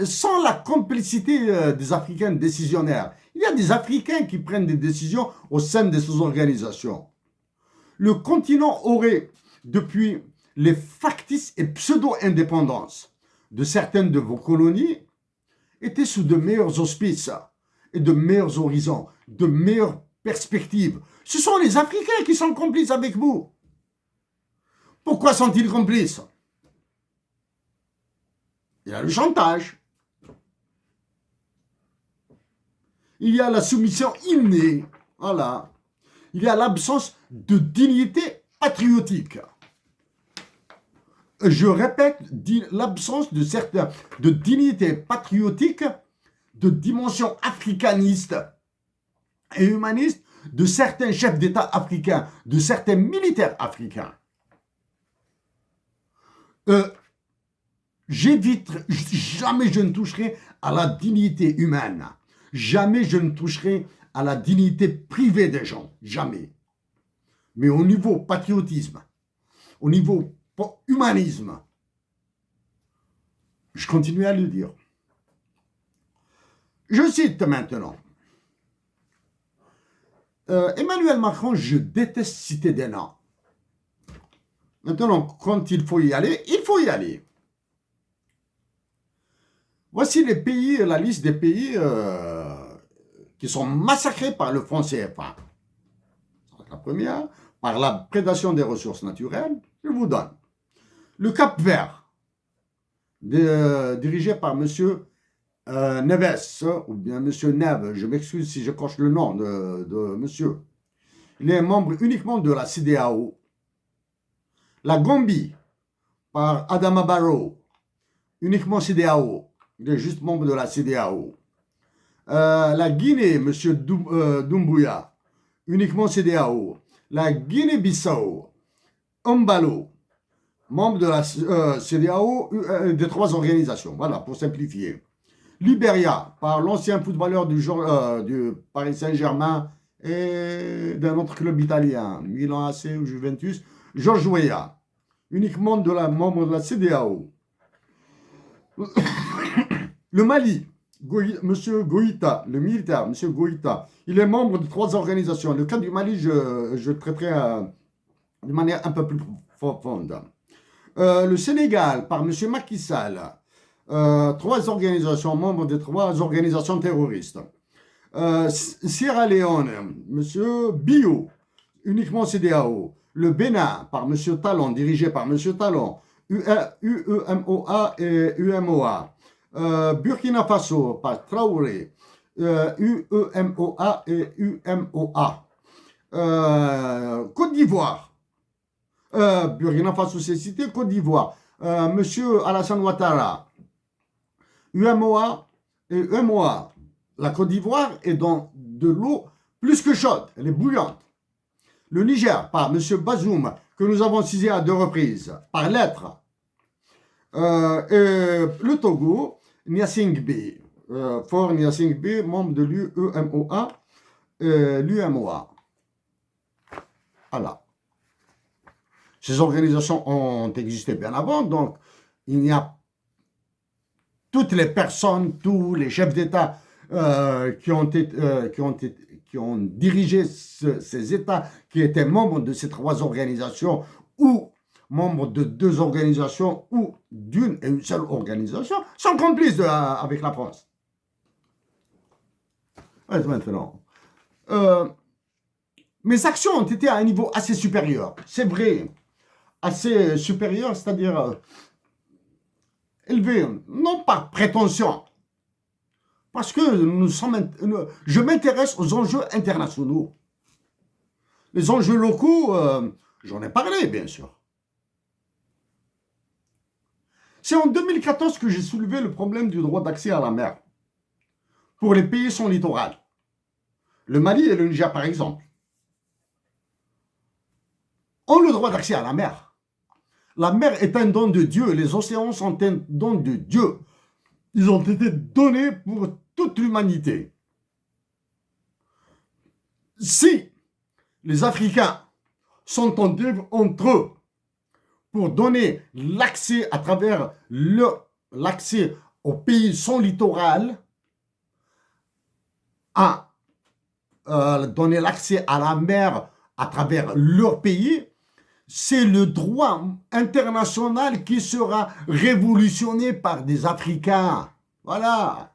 sans la complicité des Africains décisionnaires. Il y a des Africains qui prennent des décisions au sein de ces organisations. Le continent aurait, depuis les factices et pseudo-indépendances de certaines de vos colonies, été sous de meilleurs auspices et de meilleurs horizons, de meilleures perspectives. Ce sont les Africains qui sont complices avec vous. Pourquoi sont-ils complices? Il y a le chantage. Il y a la soumission innée. Voilà. Il y a l'absence de dignité patriotique. Je répète, l'absence de dignité patriotique, de dimension africaniste et humaniste de certains chefs d'État africains, de certains militaires africains. Jamais je ne toucherai à la dignité humaine. Jamais je ne toucherai à la dignité privée des gens. Jamais. Mais au niveau patriotisme, au niveau humanisme, je continue à le dire. Je cite maintenant. Emmanuel Macron, je déteste citer des noms. Maintenant, quand il faut y aller, il faut y aller. Voici les pays, la liste des pays qui sont massacrés par le franc CFA. La première, par la prédation des ressources naturelles, je vous donne. Le Cap Vert, dirigé par M. Neves, ou bien M. Neve, je m'excuse si je coche le nom de monsieur. Il est membre uniquement de la CEDEAO. La Gambie, par Adama Barrow, uniquement CEDEAO. Il est juste membre de la CEDEAO. La Guinée, M. Doumbouya, uniquement CEDEAO. La Guinée-Bissau, Umbalo, membre de la CEDEAO, des trois organisations. Voilà, pour simplifier. Libéria, par l'ancien footballeur du Paris Saint-Germain et d'un autre club italien, Milan AC ou Juventus, Georges Weah, uniquement membre de la CEDEAO. Le Mali, M. Goïta, le militaire, M. Goïta, il est membre de trois organisations. Le cas du Mali, je traiterai de manière un peu plus profonde. Le Sénégal, par M. Macky Sall, trois organisations, membres de trois organisations terroristes. Sierra Leone, M. Bio, uniquement CEDEAO. Le Bénin, par M. Talon, dirigé par M. Talon. UEMOA et UMOA. Burkina Faso, par Traoré. UEMOA et UMOA. Côte d'Ivoire. Burkina Faso, c'est cité. Côte d'Ivoire. M. Alassane Ouattara. UMOA et UMOA. La Côte d'Ivoire est dans de l'eau plus que chaude. Elle est bouillante. Le Niger, par M. Bazoum, que nous avons cisé à 2 reprises, par lettre. Et le Togo, Niassingbe, Fort Niassingbe, membre de l'UEMOA, l'UMOA. Voilà. Ces organisations ont existé bien avant, donc il y a toutes les personnes, tous les chefs d'État qui ont dirigé ces États, qui étaient membres de ces trois organisations, ou membres de 2 organisations, ou d'une et une seule organisation, sont complices avec la France. Maintenant, mes actions ont été à un niveau assez supérieur. C'est vrai, assez supérieur, c'est-à-dire élevé, non par prétention, parce que je m'intéresse aux enjeux internationaux. Les enjeux locaux, j'en ai parlé, bien sûr. C'est en 2014 que j'ai soulevé le problème du droit d'accès à la mer pour les pays sans littoral. Le Mali et le Niger, par exemple, ont le droit d'accès à la mer. La mer est un don de Dieu. Les océans sont un don de Dieu. Ils ont été donnés pour toute l'humanité. Si les Africains s'entendent entre eux pour donner l'accès à travers l'accès aux pays sans littoral à donner l'accès à la mer à travers leur pays, c'est le droit international qui sera révolutionné par des Africains. Voilà.